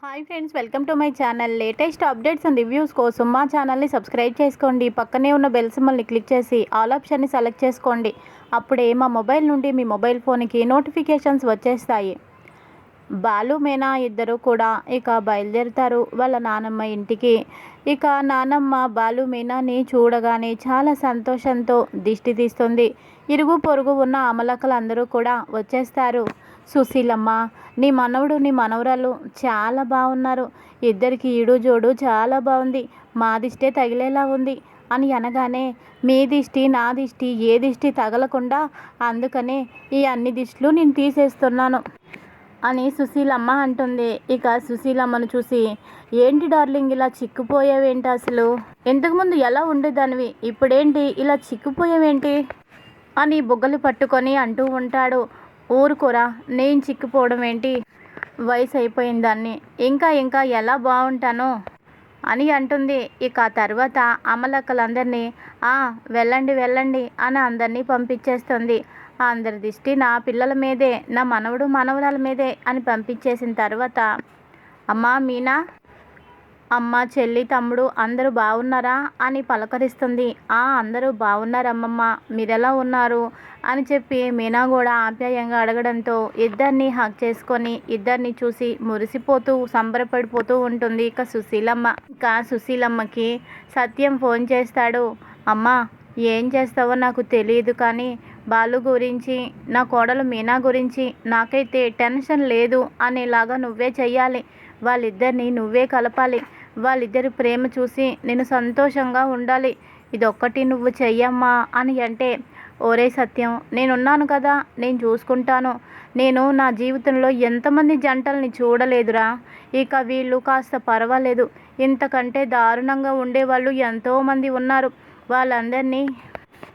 Hi friends, welcome to my channel. Latest updates and reviews కోసం మా ఛానల్ని subscribe చేసుకోండి. పక్కనే ఉన్న బెల్ సింబల్ని క్లిక్ చేసి ఆల్ ఆప్షన్ని సెలెక్ట్ చేసుకోండి. అప్పుడే మా మొబైల్ నుండి మీ మొబైల్ ఫోన్కి నోటిఫికేషన్స్ వచ్చేస్తాయి. బాలు మీనా ఇద్దరు కూడా ఇక బయలుదేరుతారు వాళ్ళ నానమ్మ ఇంటికి. ఇక నానమ్మ బాలు మీనాని చూడగానే చాలా సంతోషంతో దిష్టి తీస్తుంది. ఇరుగు పొరుగు ఉన్న అమలక్కలందరూ కూడా వచ్చేస్తారు. సుశీలమ్మ, నీ మనవడు నీ మనవరాలు చాలా బాగున్నారు, ఇద్దరికి ఈడు జోడు చాలా బాగుంది, మా దిష్టే తగిలేలా ఉంది అని అనగానే, మీ దిష్టి నా దిష్టి ఏ దిష్టి తగలకుండా అందుకనే ఈ అన్ని దిష్టిలు నేను తీసేస్తున్నాను అని సుశీలమ్మ అంటుంది. ఇక సుశీలమ్మను చూసి, ఏంటి డార్లింగ్ ఇలా చిక్కుపోయావేంటి, అసలు ఇంతకుముందు ఎలా ఉండేదానివి, ఇప్పుడేంటి ఇలా చిక్కుపోయావేంటి అని బుగ్గలు పట్టుకొని అంటూ ఉంటాడు. ఊరుకోరా, నేను చిక్కిపోవడం ఏంటి, వయసు అయిపోయింది దాన్ని, ఇంకా ఇంకా ఎలా బాగుంటానో అని అంటుంది. ఇక తర్వాత అమలక్కలందరినీ వెళ్ళండి వెళ్ళండి అని అందరినీ పంపించేస్తుంది. అందరి దిష్టి నా పిల్లల మీదే, నా మనవడు మనవరాల మీదే అని పంపించేసిన తర్వాత, అమ్మా మీనా, అమ్మ చెల్లి తమ్ముడు అందరూ బాగున్నారా అని పలకరిస్తుంది. అందరూ బాగున్నారమ్మమ్మ, మీరెలా ఉన్నారు అని చెప్పి మీనా కూడా ఆప్యాయంగా అడగడంతో ఇద్దరిని హక్ చేసుకొని ఇద్దరిని చూసి మురిసిపోతూ సంబరపడిపోతూ ఉంటుంది ఇక సుశీలమ్మ. ఇక సుశీలమ్మకి సత్యం ఫోన్ చేస్తాడు. అమ్మ, ఏం చేస్తావో నాకు తెలియదు, కానీ బాలు గురించి, నా కోడలు మీనా గురించి నాకైతే టెన్షన్ లేదు అనేలాగా నువ్వే చెయ్యాలి, వాళ్ళిద్దరిని నువ్వే కలపాలి, వాళ్ళిద్దరి ప్రేమ చూసి నేను సంతోషంగా ఉండాలి, ఇదొక్కటి నువ్వు చెయ్యమ్మా అని అంటే, ఓరే సత్యం, నేనున్నాను కదా, నేను చూసుకుంటాను, నేను నా జీవితంలో ఎంతమంది జంటల్ని చూడలేదురా, ఇక వీళ్ళు కాస్త పర్వాలేదు, ఇంతకంటే దారుణంగా ఉండేవాళ్ళు ఎంతోమంది ఉన్నారు, వాళ్ళందరినీ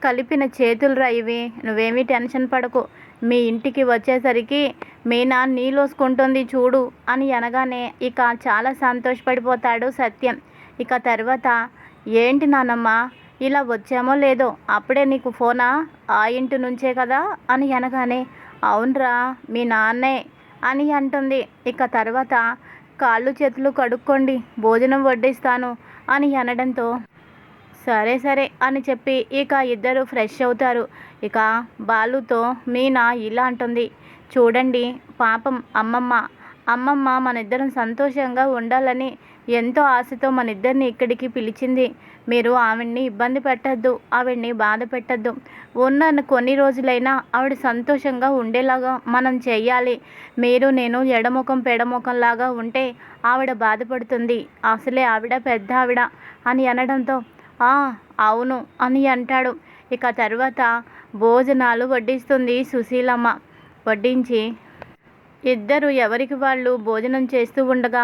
కలిపిన చేతులురా ఇవి, నువ్వేమీ టెన్షన్ పడకు, మీ ఇంటికి వచ్చేసరికి మీనా నీలోసుకుంటుంది చూడు అని అనగానే ఇక చాలా సంతోషపడిపోతాడు సత్యం. ఇక తర్వాత, ఏంటి నానమ్మ ఇలా వచ్చామో లేదో, అప్పుడే నీకు ఫోనా, ఆ ఇంటి నుంచే కదా అని అనగానే, అవునరా మీ నాన్నే అని అంటుంది. ఇక తర్వాత, కాళ్ళు చేతులు కడుక్కోండి, భోజనం వడ్డిస్తాను అని అనడంతో, సరే సరే అని చెప్పి ఇక ఇద్దరు ఫ్రెష్ అవుతారు. ఇక బాలుతో మీనా ఇలా అంటుంది, చూడండి పాపం అమ్మమ్మ మన ఇద్దరం సంతోషంగా ఉండాలని ఎంతో ఆశతో మన ఇద్దరిని ఇక్కడికి పిలిచింది, మీరు ఆవిడ్ని ఇబ్బంది పెట్టద్దు, ఆవిడ్ని బాధ పెట్టద్దు, ఉన్న కొన్ని రోజులైనా ఆవిడ సంతోషంగా ఉండేలాగా మనం చెయ్యాలి, మీరు నేను ఎడముఖం పెడముఖంలాగా ఉంటే ఆవిడ బాధపడుతుంది, అసలే ఆవిడ పెద్ద ఆవిడ అని అనడంతో, అవును అని అంటాడు. ఇక తర్వాత భోజనాలు వడ్డిస్తుంది సుశీలమ్మ. వడ్డించి ఇద్దరు ఎవరికి వాళ్ళు భోజనం చేస్తూ ఉండగా,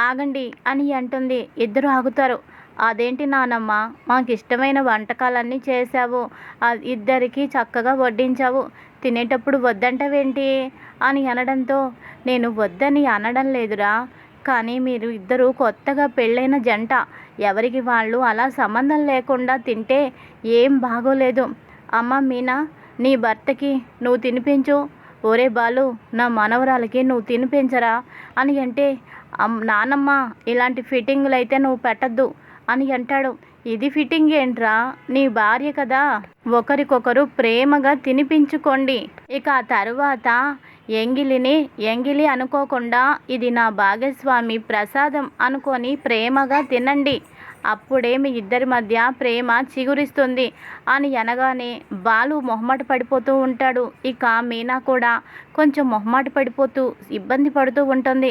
ఆగండి అని అంటుంది. ఇద్దరు ఆగుతారు. అదేంటి నానమ్మ, మాకు ఇష్టమైన వంటకాలన్నీ చేశావు, ఇద్దరికి చక్కగా వడ్డించావు, తినేటప్పుడు వద్దంటవేంటి అని అనడంతో, నేను వద్దని అనడం లేదురా, కానీ మీరు ఇద్దరు కొత్తగా పెళ్ళైన జంట, ఎవరికి వాళ్ళు అలా సంబంధం లేకుండా తింటే ఏం బాగోలేదు. అమ్మ మీనా, నీ భర్తకి నువ్వు తినిపించు, ఓరే బాలు నా మనవరాలకి నువ్వు తినిపించరా అని అంటే, నానమ్మ ఇలాంటి ఫిట్టింగులు అయితే నువ్వు పెట్టద్దు అని అంటాడు. ఇది ఫిట్టింగ్ ఏంట్రా, నీ భార్య కదా, ఒకరికొకరు ప్రేమగా తినిపించుకోండి, ఇక ఆ తర్వాత ఎంగిలి అనుకోకుండా ఇది నా భాగస్వామి ప్రసాదం అనుకొని ప్రేమగా తినండి, అప్పుడే మీ ఇద్దరి మధ్య ప్రేమ చిగురిస్తుంది అని అనగానే బాలు మొహమాట పడిపోతూ ఉంటాడు. ఇక మీనా కూడా కొంచెం మొహమాట పడిపోతూ ఇబ్బంది పడుతూ ఉంటుంది.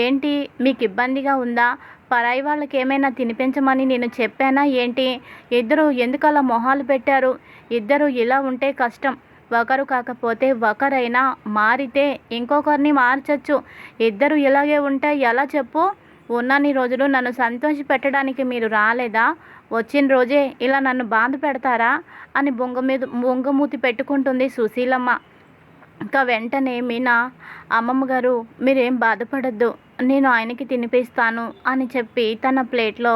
ఏంటి మీకు ఇబ్బందిగా ఉందా, పరాయి వాళ్ళకి ఏమైనా తినిపించమని నేను చెప్పానా ఏంటి, ఇద్దరు ఎందుకలా మొహాలు పెట్టారు, ఇద్దరు ఇలా ఉంటే కష్టం, ఒకరు కాకపోతే ఒకరైనా మారితే ఇంకొకరిని మార్చచ్చు, ఇద్దరు ఇలాగే ఉంటే ఎలా చెప్పు, ఉన్నన్ని రోజులు నన్ను సంతోష పెట్టడానికి మీరు రాలేదా, వచ్చిన రోజే ఇలా నన్ను బాధ పెడతారా అని బొంగమూతి పెట్టుకుంటుంది సుశీలమ్మ. ఇంకా వెంటనే మీనా, అమ్మమ్మ గారు మీరేం బాధపడద్దు, నేను ఆయనకి తినిపిస్తాను అని చెప్పి తన ప్లేట్లో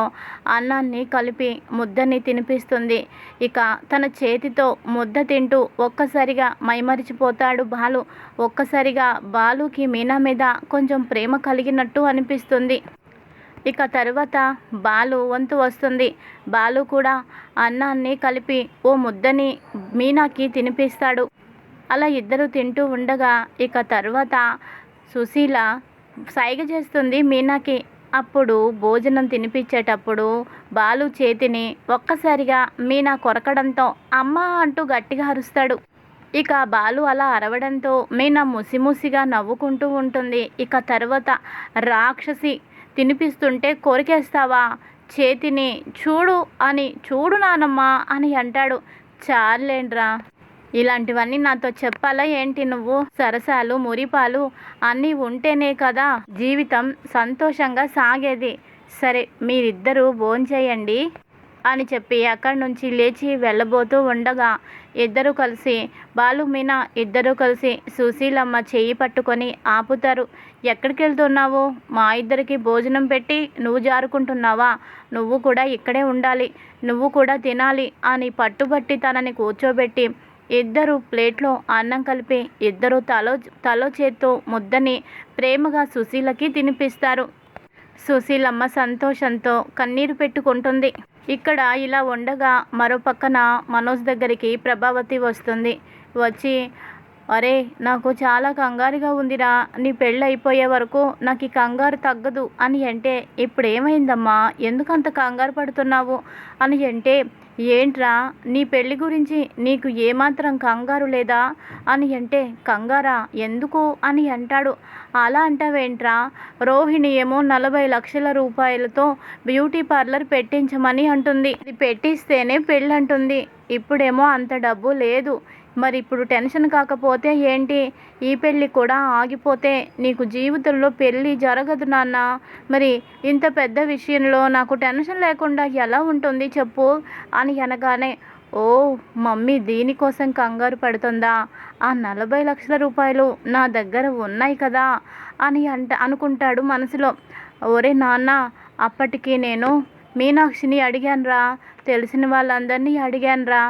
అన్నాన్ని కలిపి ముద్దని తినిపిస్తుంది. ఇక తన చేతితో ముద్ద తింటూ ఒక్కసారిగా మైమరిచిపోతాడు బాలు. ఒక్కసారిగా బాలుకి మీనా మీద కొంచెం ప్రేమ కలిగినట్టు అనిపిస్తుంది. ఇక తరువాత బాలు వంతు వస్తుంది. బాలు కూడా అన్నాన్ని కలిపి ఓ ముద్దని మీనాకి తినిపిస్తాడు. అలా ఇద్దరు తింటూ ఉండగా ఇక తర్వాత సుశీల సైగ చేస్తుంది మీనాకి. అప్పుడు భోజనం తినిపించేటప్పుడు బాలు చేతిని ఒక్కసారిగా మీనా కొరకడంతో అమ్మ అంటూ గట్టిగా అరుస్తాడు. ఇక బాలు అలా అరవడంతో మీనా ముసిముసిగా నవ్వుకుంటూ ఉంటుంది. ఇక తర్వాత రాక్షసి, తినిపిస్తుంటే కొరికేస్తావా చేతిని, చూడు అని, చూడు నానమ్మ అని అంటాడు. చాలేండ్రా, ఇలాంటివన్నీ నాతో చెప్పాలా ఏంటి నువ్వు? సరసాలు మురిపాలు అన్నీ ఉంటేనే కదా జీవితం సంతోషంగా సాగేది. సరే మీరిద్దరూ భోంచేయండి అని చెప్పి అక్కడి నుంచి లేచి వెళ్ళబోతూ ఉండగా ఇద్దరు కలిసి, బాలు మీనా ఇద్దరూ కలిసి సుశీలమ్మ చెయ్యి పట్టుకొని ఆపుతారు. ఎక్కడికి వెళ్తున్నావు? మా ఇద్దరికి భోజనం పెట్టి నువ్వు జారుకుంటున్నావా? నువ్వు కూడా ఇక్కడే ఉండాలి, నువ్వు కూడా తినాలి అని పట్టుబట్టి తనని కూర్చోబెట్టి ఇద్దరు ప్లేట్లో అన్నం కలిపి ఇద్దరు తలో చేత్తో ముద్దని ప్రేమగా సుశీలకి తినిపిస్తారు. సుశీలమ్మ సంతోషంతో కన్నీరు పెట్టుకుంటుంది. ఇక్కడ ఇలా ఉండగా మరో పక్కన మనోజ్ దగ్గరికి ప్రభావతి వస్తుంది. వచ్చి, అరే నాకు చాలా కంగారుగా ఉందిరా, నీ పెళ్ళి అయిపోయే వరకు నాకు ఈ కంగారు తగ్గదు అని అంటే, ఇప్పుడు ఏమైందమ్మా, ఎందుకంత కంగారు పడుతున్నావు అని అంటే, ఏంట్రా నీ పెళ్ళి గురించి నీకు ఏమాత్రం కంగారు లేదా అని అంటే, కంగారా ఎందుకు అని అంటాడు. అలా అంటావేంట్రా, రోహిణి ఏమో 40 లక్షల రూపాయలతో బ్యూటీ పార్లర్ పెట్టించమని అంటుంది, ఇది పెట్టిస్తేనే పెళ్ళి అంటుంది, ఇప్పుడేమో అంత డబ్బు లేదు, మరి ఇప్పుడు టెన్షన్ కాకపోతే ఏంటి, ఈ పెళ్ళి కూడా ఆగిపోతే నీకు జీవితంలో పెళ్ళి జరగదు నాన్న, మరి ఇంత పెద్ద విషయంలో నాకు టెన్షన్ లేకుండా ఎలా ఉంటుంది చెప్పు అని అనగానే, ఓ మమ్మీ దీనికోసం కంగారు పడుతుందా, ఆ 40 లక్షల రూపాయలు నా దగ్గర ఉన్నాయి కదా అని అనుకుంటాడు మనసులో. ఒరే నాన్న, అప్పటికి నేను మీనాక్షిని అడిగానురా, తెలిసిన వాళ్ళందరినీ అడిగానురా,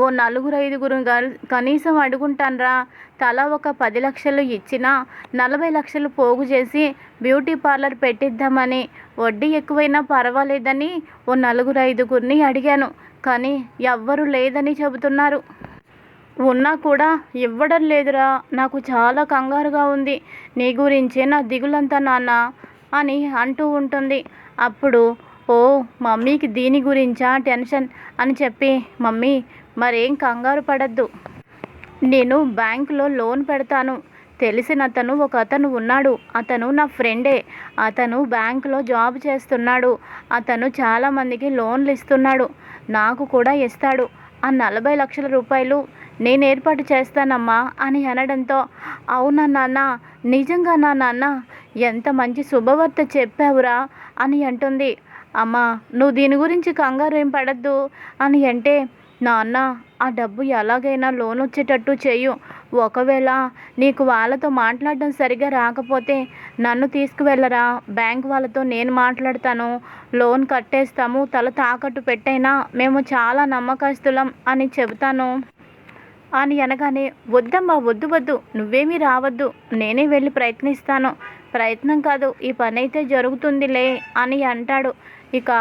ఓ 4-5 కనీసం అడుగుంటాన్రా, తలా ఒక 10 లక్షలు ఇచ్చినా 40 లక్షలు పోగు చేసి బ్యూటీ పార్లర్ పెట్టిద్దామని, వడ్డీ ఎక్కువైనా పర్వాలేదని ఓ 4-5 అడిగాను, కానీ ఎవ్వరూ లేదని చెబుతున్నారు, ఉన్నా కూడా ఇవ్వడం లేదురా, నాకు చాలా కంగారుగా ఉంది, నీ గురించే నా దిగులంతా నాన్న అని అంటూ ఉంటుంది. అప్పుడు ఓ మమ్మీకి దీని గురించా టెన్షన్ అని చెప్పి, మమ్మీ మరేం కంగారు పడద్దు, నేను బ్యాంకులో లోన్ పెడతాను, తెలిసిన ఒక అతను ఉన్నాడు, అతను నా ఫ్రెండే, అతను బ్యాంకులో జాబ్ చేస్తున్నాడు, అతను చాలామందికి లోన్లు ఇస్తున్నాడు, నాకు కూడా ఇస్తాడు, ఆ 40 లక్షల రూపాయలు నేను ఏర్పాటు చేస్తానమ్మా అని అనడంతో, అవునా నాన్న, నిజంగా నా నాన్న, ఎంత మంచి శుభవార్త చెప్పావురా అని అంటుంది. అమ్మా నువ్వు దీని గురించి కంగారు ఏం పడద్దు అని అంటే, నాన్న ఆ డబ్బు ఎలాగైనా లోన్ వచ్చేటట్టు చెయ్యు, ఒకవేళ నీకు వాళ్ళతో మాట్లాడడం సరిగా రాకపోతే నన్ను తీసుకువెళ్ళరా, బ్యాంక్ వాళ్ళతో నేను మాట్లాడతాను, లోన్ కట్టేస్తాము, తల తాకట్టు పెట్టైనా మేము చాలా నమ్మకస్తులం అని చెబుతాను అని అనగానే, వద్దమ్మా వద్దు, నువ్వేమీ రావద్దు, నేనే వెళ్ళి ప్రయత్నిస్తాను, ప్రయత్నం కాదు ఈ పని అయితే జరుగుతుందిలే అని అంటాడు. ఇక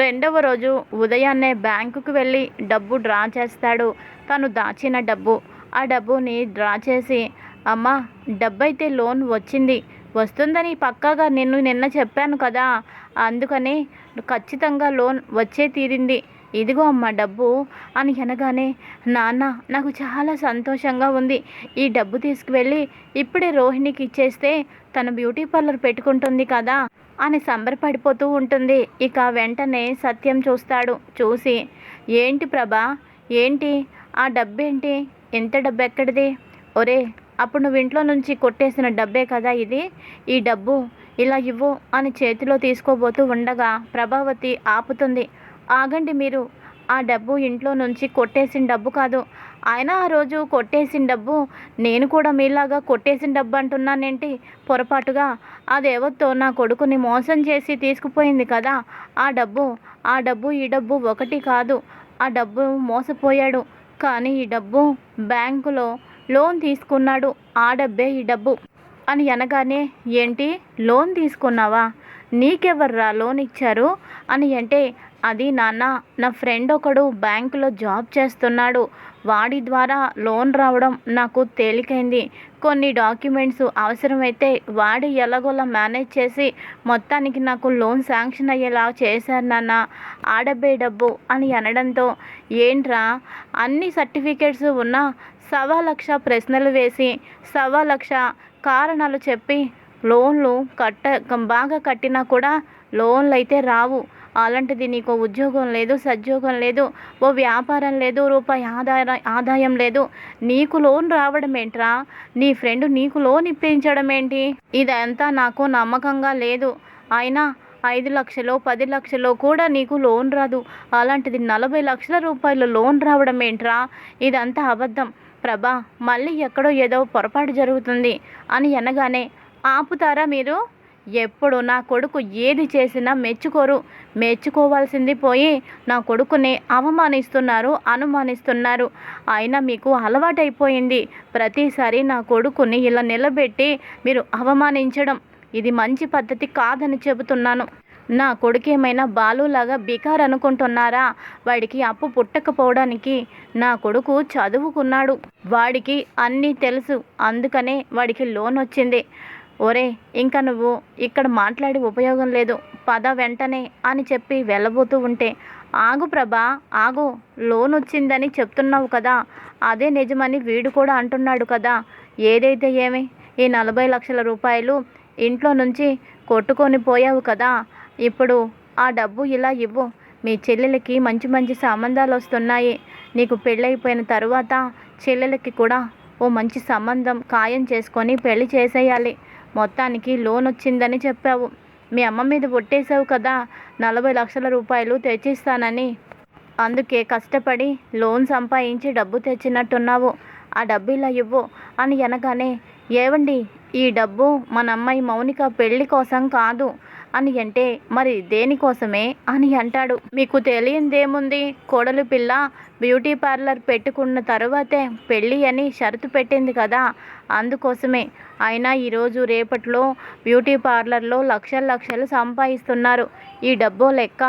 రెండవ రోజు ఉదయాన్నే బ్యాంకుకు వెళ్ళి డబ్బు డ్రా చేస్తాడు. తను దాచిన డబ్బు, ఆ డబ్బుని డ్రా చేసి, అమ్మ డబ్బైతే లోన్ వచ్చింది, వస్తుందని పక్కాగా నిన్న చెప్పాను కదా, అందుకని ఖచ్చితంగా లోన్ వచ్చే తీరింది, ఇదిగో అమ్మ డబ్బు అని అనగానే, నాన్న నాకు చాలా సంతోషంగా ఉంది, ఈ డబ్బు తీసుకువెళ్ళి ఇప్పుడే రోహిణికి ఇచ్చేస్తే తన బ్యూటీ పార్లర్ పెట్టుకుంటుంది కదా అని సంబరపడిపోతూ ఉంటుంది. ఇక వెంటనే సత్యం చూస్తాడు. చూసి, ఏంటి ప్రభా, ఏంటి ఆ డబ్బేంటి, ఎంత డబ్బు ఎక్కడిది, ఒరే అప్పుడు నువ్వు ఇంట్లో నుంచి కొట్టేసిన డబ్బే కదా ఇది, ఈ డబ్బు ఇలా ఇవ్వు అని చేతిలో తీసుకోబోతూ ఉండగా ప్రభావతి ఆపుతుంది. ఆగండి మీరు ఆ డబ్బు ఇంట్లో నుంచి కొట్టేసిన డబ్బు కాదు. ఆయన ఆ రోజు కొట్టేసిన డబ్బు నేను కూడా మీలాగా కొట్టేసిన డబ్బు అంటున్నానేంటి పొరపాటుగా? అదెవరితో నా కొడుకుని మోసం చేసి తీసుకుపోయింది కదా ఆ డబ్బు. ఆ డబ్బు ఈ డబ్బు ఒకటి కాదు. ఆ డబ్బు మోసపోయాడు. కానీ ఈ డబ్బు బ్యాంకులో లోన్ తీసుకున్నాడు. ఆ డబ్బే ఈ డబ్బు అని అనగానే, ఏంటి లోన్ తీసుకున్నావా? నీకెవర్రా లోన్ ఇచ్చారు అని అంటే, అది నాన్న, నా ఫ్రెండ్ ఒకడు బ్యాంకులో జాబ్ చేస్తున్నాడు. వాడి ద్వారా లోన్ రావడం నాకు తేలికైంది. కొన్ని డాక్యుమెంట్స్ అవసరమైతే వాడు ఎలాగోలా మేనేజ్ చేసి మొత్తానికి నాకు లోన్ శాంక్షన్ అయ్యేలా చేశారు నాన్న. ఆ డబ్బే డబ్బు అని అనడంతో, ఏంట్రా అన్ని సర్టిఫికేట్స్ ఉన్నా 1,00,000 ప్రశ్నలు వేసి 1,00,000 కారణాలు చెప్పి లోన్లు బాగా కట్టినా కూడా లోన్లు అయితే రావు. అలాంటిది నీకు ఉద్యోగం లేదు, సద్యోగం లేదు, ఓ వ్యాపారం లేదు, రూపాయి ఆదాయం లేదు. నీకు లోన్ రావడం ఏంట్రా? నీ ఫ్రెండ్ నీకు లోన్ ఇప్పించడం ఏంటి? ఇదంతా నాకు నమ్మకంగా లేదు. అయినా 5 లక్షలు 10 లక్షలు కూడా నీకు లోన్ రాదు. అలాంటిది 40 లక్షల రూపాయలు లోన్ రావడం ఏంట్రా? ఇదంతా అబద్ధం ప్రభా. మళ్ళీ ఎక్కడో ఏదో పొరపాటు జరుగుతుంది అని అనగానే, ఆపుతారా మీరు? ఎప్పుడు నా కొడుకు ఏది చేసినా మెచ్చుకోరు. మెచ్చుకోవాల్సింది పోయి నా కొడుకుని అవమానిస్తున్నారు, అనుమానిస్తున్నారు. అయినా మీకు అలవాటైపోయింది ప్రతిసారి నా కొడుకుని ఇలా నిలబెట్టి మీరు అవమానించడం. ఇది మంచి పద్ధతి కాదని చెబుతున్నాను. నా కొడుకేమైనా బాలులాగా బికార్ అనుకుంటున్నారా? వాడికి అప్పు పుట్టకపోవడానికి నా కొడుకు చదువుకున్నాడు. వాడికి అన్నీ తెలుసు. అందుకనే వాడికి లోన్ వచ్చింది. ఒరే, ఇంకా నువ్వు ఇక్కడ మాట్లాడి ఉపయోగం లేదు, పద వెంటనే అని చెప్పి వెళ్ళబోతూ ఉంటే, ఆగు ప్రభా ఆగు, లోన్ వచ్చిందని చెప్తున్నావు కదా, అదే నిజమని వీడు కూడా అంటున్నాడు కదా. ఏదైతే ఏమి, ఈ 40 లక్షల రూపాయలు ఇంట్లో నుంచి కొట్టుకొని పోయావు కదా, ఇప్పుడు ఆ డబ్బు ఇలా ఇవ్వు. మీ చెల్లెలకి మంచి మంచి సంబంధాలు వస్తున్నాయి. నీకు పెళ్ళైపోయిన తరువాత చెల్లెలకి కూడా ఓ మంచి సంబంధం ఖాయం చేసుకొని పెళ్లి చేసేయాలి. మొత్తానికి లోన్ వచ్చిందని చెప్పావు. మీ అమ్మ మీద ఒట్టేసావు కదా 40 లక్షల రూపాయలు తెచ్చిస్తానని. అందుకే కష్టపడి లోన్ సంపాదించి డబ్బు తెచ్చినట్టున్నావు. ఆ డబ్బు ఇలా ఇవ్వు అని అనగానే, ఏవండి ఈ డబ్బు మన అమ్మాయి మౌనిక పెళ్లి కోసం కాదు అని అంటే, మరి దేనికోసమే అని అంటాడు. మీకు తెలియందేముంది, కోడలు పిల్ల బ్యూటీ పార్లర్ పెట్టుకున్న తరువాతే పెళ్ళి అని షరతు పెట్టింది కదా, అందుకోసమే. అయినా ఈరోజు రేపట్లో బ్యూటీ పార్లర్లో లక్షలు లక్షలు సంపాదిస్తున్నారు. ఈ డబ్బు లెక్క.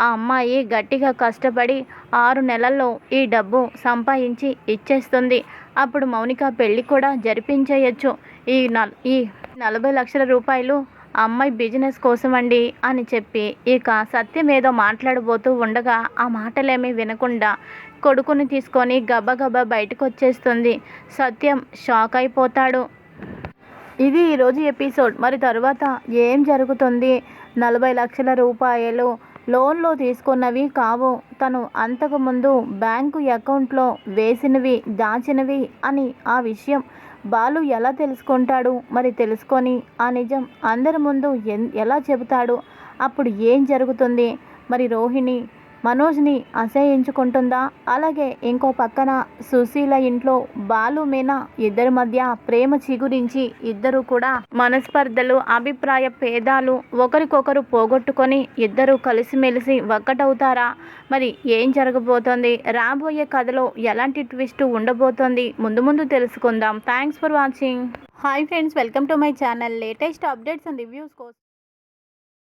ఆ అమ్మాయి గట్టిగా కష్టపడి 6 నెలల్లో ఈ డబ్బు సంపాదించి ఇచ్చేస్తుంది. అప్పుడు మౌనిక పెళ్ళి కూడా జరిపించేయచ్చు. ఈ 40 లక్షల రూపాయలు అమ్మాయి బిజినెస్ కోసమండి అని చెప్పి ఇక సత్యం ఏదో మాట్లాడబోతూ ఉండగా ఆ మాటలేమీ వినకుండా కొడుకుని తీసుకొని గబగబా బయటకు వచ్చేస్తుంది. సత్యం షాక్ అయిపోతాడు. ఇది ఈరోజు ఎపిసోడ్. మరి తరువాత ఏం జరుగుతుంది? 40 లక్షల రూపాయలు లోన్లో తీసుకున్నవి కావు, తను అంతకుముందు బ్యాంకు అకౌంట్లో వేసినవి, దాచినవి అని ఆ విషయం బాలు ఎలా తెలుసుకుంటాడు? మరి తెలుసుకొని ఆ నిజం అందరి ముందు ఎలా చెబుతాడు? అప్పుడు ఏం జరుగుతుంది? మరి రోహిణి మనోజ్ని అసహ్యించుకుంటుందా? అలాగే ఇంకో పక్కన సుశీల ఇంట్లో బాలు మీనా ఇద్దరి మధ్య ప్రేమ చిగురించి ఇద్దరు కూడా మనస్పర్ధలు, అభిప్రాయ భేదాలు, ఒకరికొకరు పోగొట్టుకొని ఇద్దరు కలిసిమెలిసి ఒక్కటవుతారా? మరి ఏం జరగబోతోంది? రాబోయే కథలో ఎలాంటి ట్విస్ట్ ఉండబోతోంది? ముందు ముందు తెలుసుకుందాం. Thanks for watching. Hi friends, welcome to my channel. Latest updates and reviews కోసం